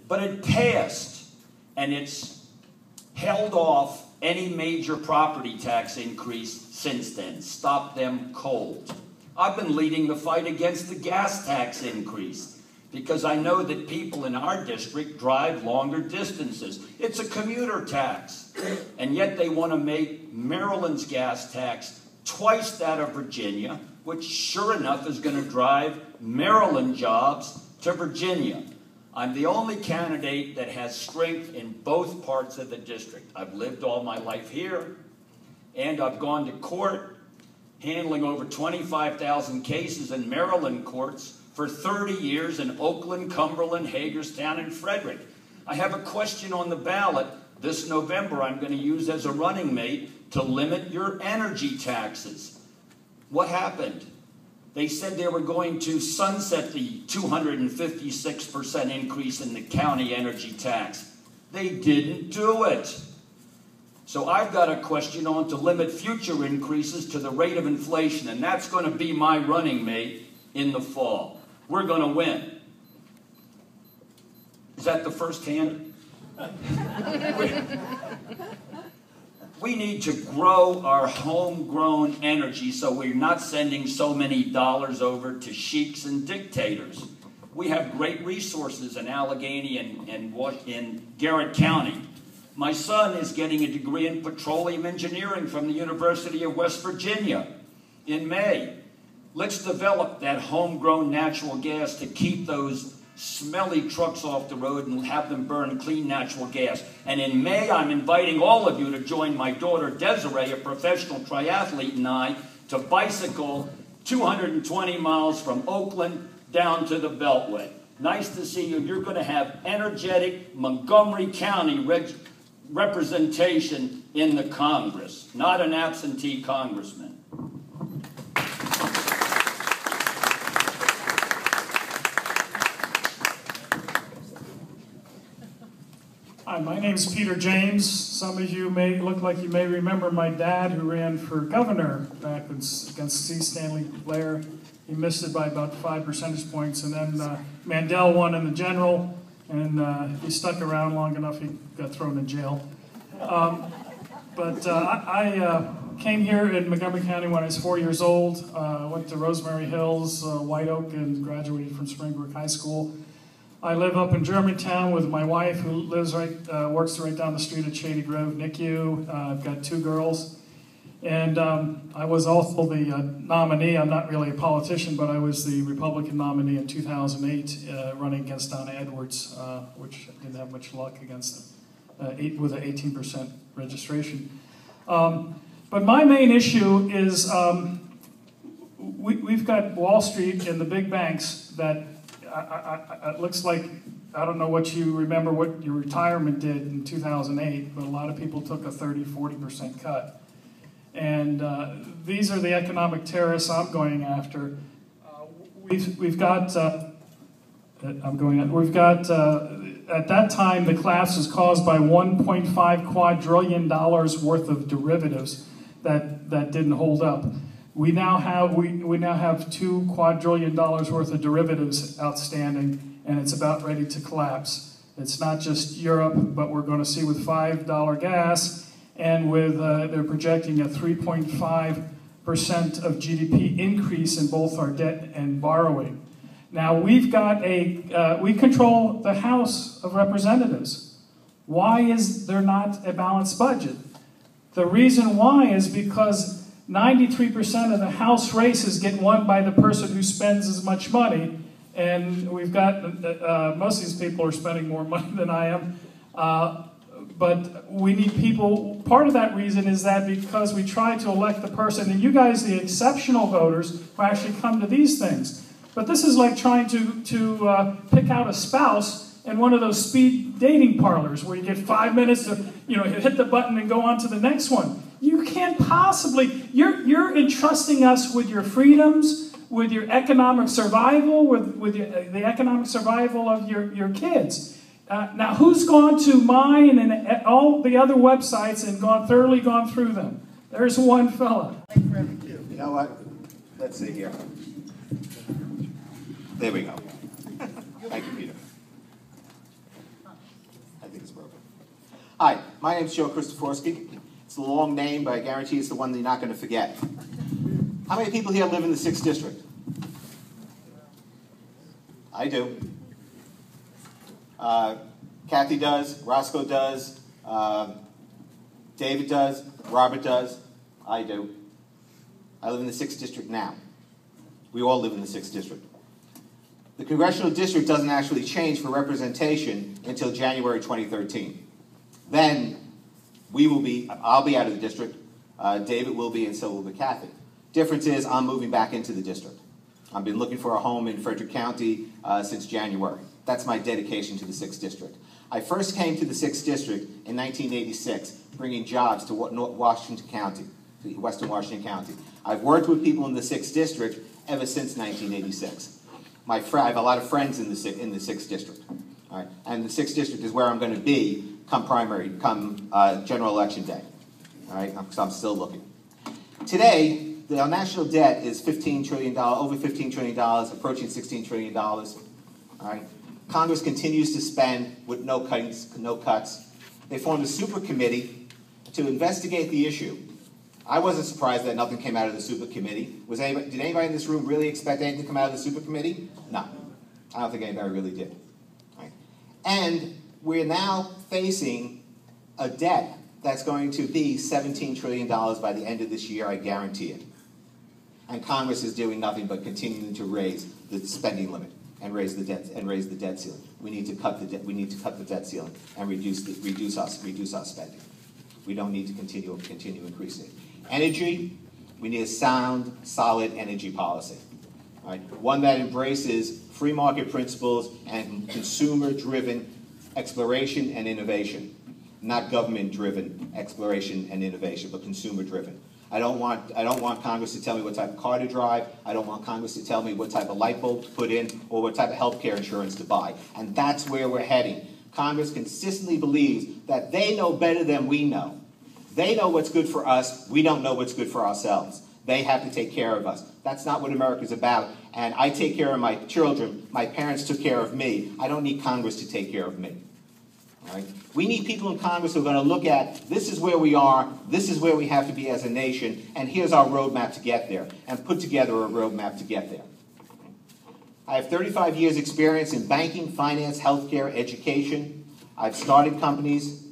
But it passed, and it's held off any major property tax increase since then. Stopped them cold. I've been leading the fight against the gas tax increase because I know that people in our district drive longer distances. It's a commuter tax, and yet they want to make Maryland's gas tax twice that of Virginia, which sure enough is going to drive Maryland jobs to Virginia. I'm the only candidate that has strength in both parts of the district. I've lived all my life here, and I've gone to court handling over 25,000 cases in Maryland courts for 30 years in Oakland, Cumberland, Hagerstown, and Frederick. I have a question on the ballot this November I'm going to use as a running mate to limit your energy taxes. What happened? They said they were going to sunset the 256% increase in the county energy tax. They didn't do it. So I've got a question on to limit future increases to the rate of inflation, and that's going to be my running mate in the fall. We're going to win. Is that the first hand? We need to grow our homegrown energy so we're not sending so many dollars over to sheiks and dictators. We have great resources in Allegheny and in Garrett County. My son is getting a degree in petroleum engineering from the University of West Virginia in May. Let's develop that homegrown natural gas to keep those smelly trucks off the road and have them burn clean natural gas. And in May, I'm inviting all of you to join my daughter Desiree, a professional triathlete, and I to bicycle 220 miles from Oakland down to the Beltway. Nice to see you. You're going to have energetic Montgomery County representation in the Congress, not an absentee congressman. Hi, my name is Peter James. Some of you may look like you may remember my dad who ran for governor back against C. Stanley Blair. He missed it by about 5 percentage points, and then Mandel won in the general, and he stuck around long enough he got thrown in jail. I came here in Montgomery County when I was 4 years old. Went to Rosemary Hills, White Oak, and graduated from Springbrook High School. I live up in Germantown with my wife, who lives works right down the street at Shady Grove NICU. I've got 2 girls, and I was also the nominee. I'm not really a politician, but I was the Republican nominee in 2008, running against Donna Edwards, which I didn't have much luck against with an 18% registration. But my main issue is we've got Wall Street and the big banks that it looks like, I don't know what you remember what your retirement did in 2008, but a lot of people took a 30–40% cut. And these are the economic terrorists I'm going after. We've got at that time, the collapse was caused by $1.5 quadrillion worth of derivatives that didn't hold up. We now have $2 quadrillion worth of derivatives outstanding, and it's about ready to collapse. It's not just Europe, but we're going to see with $5 gas, and with they're projecting a 3.5% of GDP increase in both our debt and borrowing. Now we've got we control the House of Representatives. Why is there not a balanced budget? The reason why is because 93% of the House races get won by the person who spends as much money, and we've got, most of these people are spending more money than I am, but we need people. Part of that reason is that because we try to elect the person, and you guys, the exceptional voters, who actually come to these things. But this is like trying to pick out a spouse in one of those speed dating parlors where you get 5 minutes to, hit the button and go on to the next one. You can't possibly, you're entrusting us with your freedoms, with your economic survival, with the economic survival of your kids. Now, who's gone to mine and all the other websites and thoroughly gone through them? There's one fella. You know what? Let's see here. There we go. Thank you, Peter. I think it's broken. Hi, my name's Joe Christoforski. It's a long name, but I guarantee it's the one that you're not going to forget. How many people here live in the 6th District? I do. Kathy does, Roscoe does, David does, Robert does, I do. I live in the 6th District now. We all live in the 6th District. The congressional district doesn't actually change for representation until January 2013. Then I'll be out of the district, David will be, and so will be Kathy. Difference is I'm moving back into the district. I've been looking for a home in Frederick County since January. That's my dedication to the 6th District. I first came to the 6th District in 1986, bringing jobs to Washington County, to Western Washington County. I've worked with people in the 6th District ever since 1986. I have a lot of friends in the 6th District. All right? And the 6th District is where I'm going to be come general election day. All right? So I'm still looking. Today, the national debt is $15 trillion, over $15 trillion, approaching $16 trillion. All right? Congress continues to spend with no cuts. They formed a super committee to investigate the issue. I wasn't surprised that nothing came out of the super committee. Did anybody in this room really expect anything to come out of the super committee? No. I don't think anybody really did. All right. And we're now facing a debt that's going to be $17 trillion by the end of this year, I guarantee it. And Congress is doing nothing but continuing to raise the spending limit and raise the debt ceiling. We need to cut the debt. We need to cut the debt ceiling and reduce our spending. We don't need to continue increasing it. Energy, we need a sound, solid energy policy. All right? One that embraces free market principles and consumer-driven exploration and innovation. Not government-driven exploration and innovation, but consumer-driven. I don't want Congress to tell me what type of car to drive. I don't want Congress to tell me what type of light bulb to put in or what type of health care insurance to buy. And that's where we're heading. Congress consistently believes that they know better than we know. They know what's good for us. We don't know what's good for ourselves. They have to take care of us. That's not what America's about. And I take care of my children. My parents took care of me. I don't need Congress to take care of me. All right? We need people in Congress who are going to look at, this is where we are, this is where we have to be as a nation, and here's our roadmap to get there, and put together a roadmap to get there. I have 35 years experience in banking, finance, healthcare, education. I've started companies.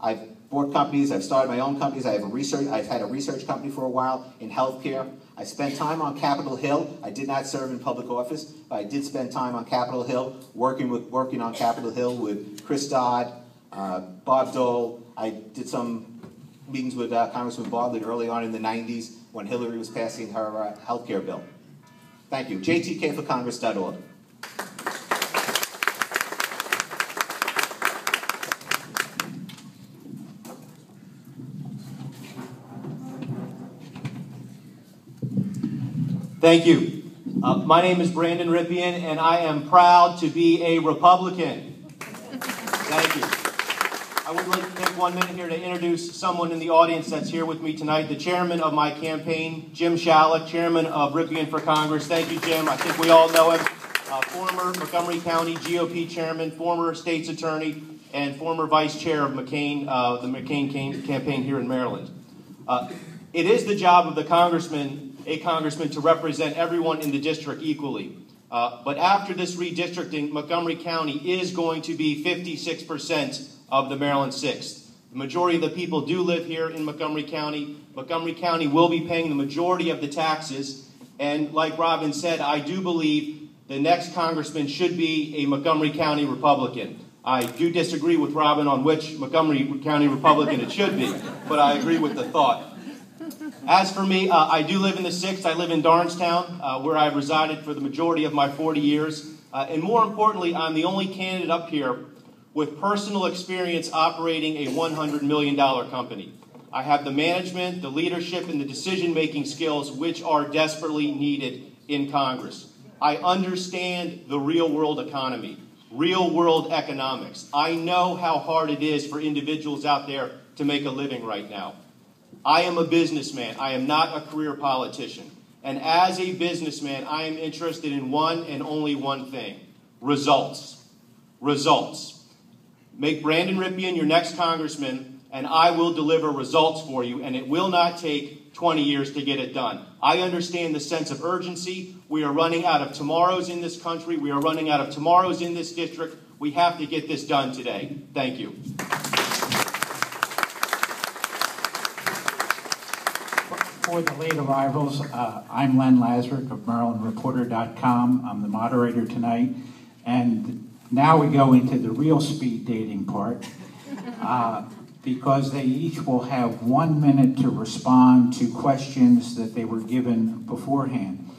I've bought companies. I've started my own companies. I've had a research company for a while in healthcare. I spent time on Capitol Hill. I did not serve in public office, but I did spend time on Capitol Hill, working on Capitol Hill with Chris Dodd, Bob Dole. I did some meetings with Congressman Bartlett early on in the 90s when Hillary was passing her health care bill. Thank you. jtkforcongress.org. Thank you. My name is Brandon Rippian, and I am proud to be a Republican. Thank you. I would like to take 1 minute here to introduce someone in the audience that's here with me tonight, the chairman of my campaign, Jim Shallak, chairman of Rippian for Congress. Thank you, Jim. I think we all know him. Former Montgomery County GOP chairman, former state's attorney, and former vice chair of the McCain campaign here in Maryland. It is the job of a congressman to represent everyone in the district equally. But after this redistricting, Montgomery County is going to be 56% of the Maryland 6th. The majority of the people do live here in Montgomery County. Montgomery County will be paying the majority of the taxes. And like Robin said, I do believe the next congressman should be a Montgomery County Republican. I do disagree with Robin on which Montgomery County Republican it should be, but I agree with the thought. As for me, I do live in the 6th. I live in Darnestown, where I've resided for the majority of my 40 years. And more importantly, I'm the only candidate up here with personal experience operating a $100 million company. I have the management, the leadership, and the decision-making skills which are desperately needed in Congress. I understand the real-world economy, real-world economics. I know how hard it is for individuals out there to make a living right now. I am a businessman. I am not a career politician. And as a businessman, I am interested in one and only one thing: results. Results. Make Brandon Ripien your next congressman, and I will deliver results for you, and it will not take 20 years to get it done. I understand the sense of urgency. We are running out of tomorrows in this country. We are running out of tomorrows in this district. We have to get this done today. Thank you. For the late arrivals, I'm Len Lazarick of MarylandReporter.com. I'm the moderator tonight. And now we go into the real speed dating part, because they each will have 1 minute to respond to questions that they were given beforehand.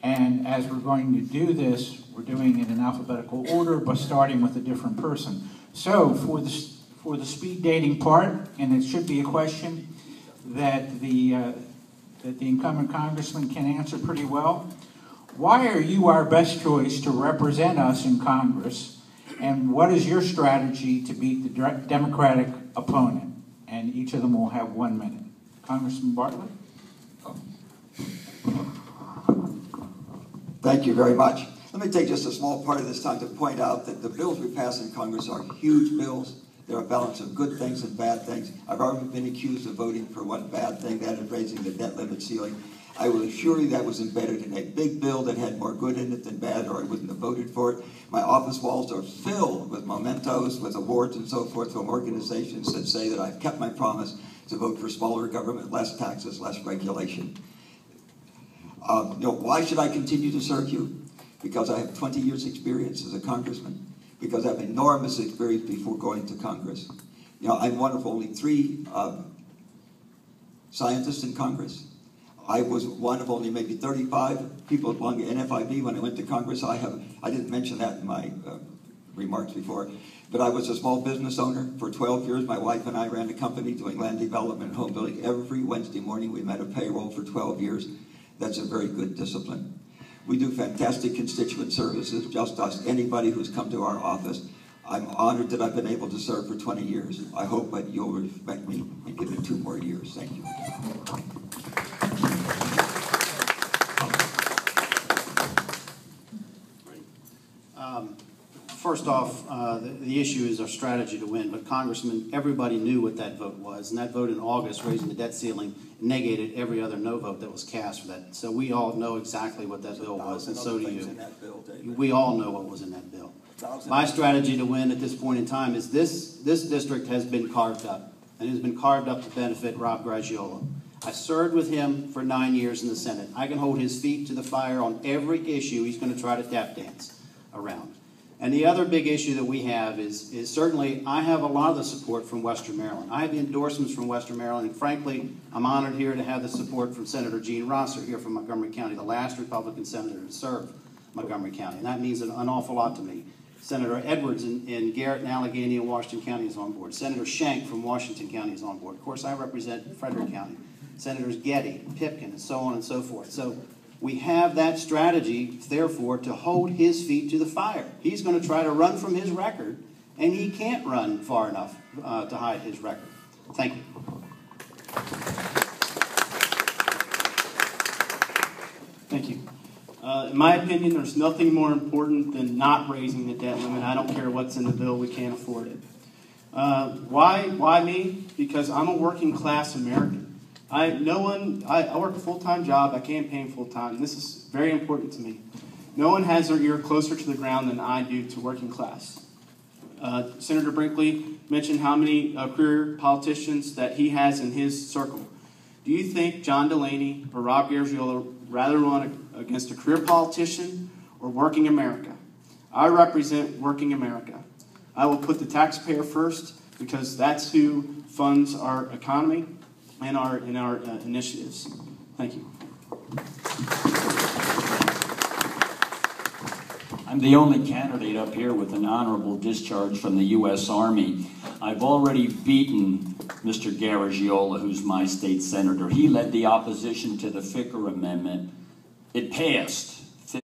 And as we're going to do this, we're doing it in alphabetical order, but starting with a different person. So for the speed dating part, and it should be a question that the incumbent congressman can answer pretty well. Why are you our best choice to represent us in Congress? And what is your strategy to beat the Democratic opponent? And each of them will have 1 minute. Congressman Bartlett? Thank you very much. Let me take just a small part of this time to point out that the bills we pass in Congress are huge bills. They're a balance of good things and bad things. I've already been accused of voting for one bad thing, that is raising the debt limit ceiling. I will assure you that was embedded in a big bill that had more good in it than bad, or I wouldn't have voted for it. My office walls are filled with mementos, with awards and so forth from organizations that say that I've kept my promise to vote for smaller government, less taxes, less regulation. Why should I continue to serve you? Because I have 20 years experience as a congressman. Because I have enormous experience before going to Congress. I'm one of only 3 scientists in Congress. I was one of only maybe 35 people that belonged to NFIB when I went to Congress. I didn't mention that in my remarks before, but I was a small business owner for 12 years. My wife and I ran a company doing land development and home building. Every Wednesday morning we met a payroll for 12 years. That's a very good discipline. We do fantastic constituent services, just ask anybody who's come to our office. I'm honored that I've been able to serve for 20 years. I hope that you'll respect me and give me 2 more years. Thank you. First off, the issue is our strategy to win. But Congressman, everybody knew what that vote was. And that vote in August, raising the debt ceiling, negated every other no vote that was cast for that. So we all know exactly what that bill was, and so do you. We all know what was in that bill. My strategy to win at this point in time is this district has been carved up, and it has been carved up to benefit Rob Garagiola. I served with him for 9 years in the Senate. I can hold his feet to the fire on every issue he's going to try to tap dance around. And the other big issue that we have is certainly I have a lot of the support from Western Maryland. I have the endorsements from Western Maryland, and frankly, I'm honored here to have the support from Senator Gene Rosser here from Montgomery County, the last Republican senator to serve Montgomery County. And that means an awful lot to me. Senator Edwards in Garrett and Allegheny and Washington County is on board. Senator Schenck from Washington County is on board. Of course, I represent Frederick County. Senators Getty, Pipkin, and so on and so forth. So we have that strategy, therefore, to hold his feet to the fire. He's going to try to run from his record, and he can't run far enough to hide his record. Thank you. Thank you. In my opinion, there's nothing more important than not raising the debt limit. I don't care what's in the bill. We can't afford it. Why me? Because I'm a working class American. I work a full-time job. I campaign full-time. This is very important to me. No one has their ear closer to the ground than I do to working class. Senator Brinkley mentioned how many career politicians that he has in his circle. Do you think John Delaney or Rob Garagiola rather run against a career politician or working America? I represent working America. I will put the taxpayer first because that's who funds our economy and our initiatives. Thank you. I'm the only candidate up here with an honorable discharge from the U.S. Army. I've already beaten Mr. Garagiola, who's my state senator. He led the opposition to the Ficker Amendment. It passed.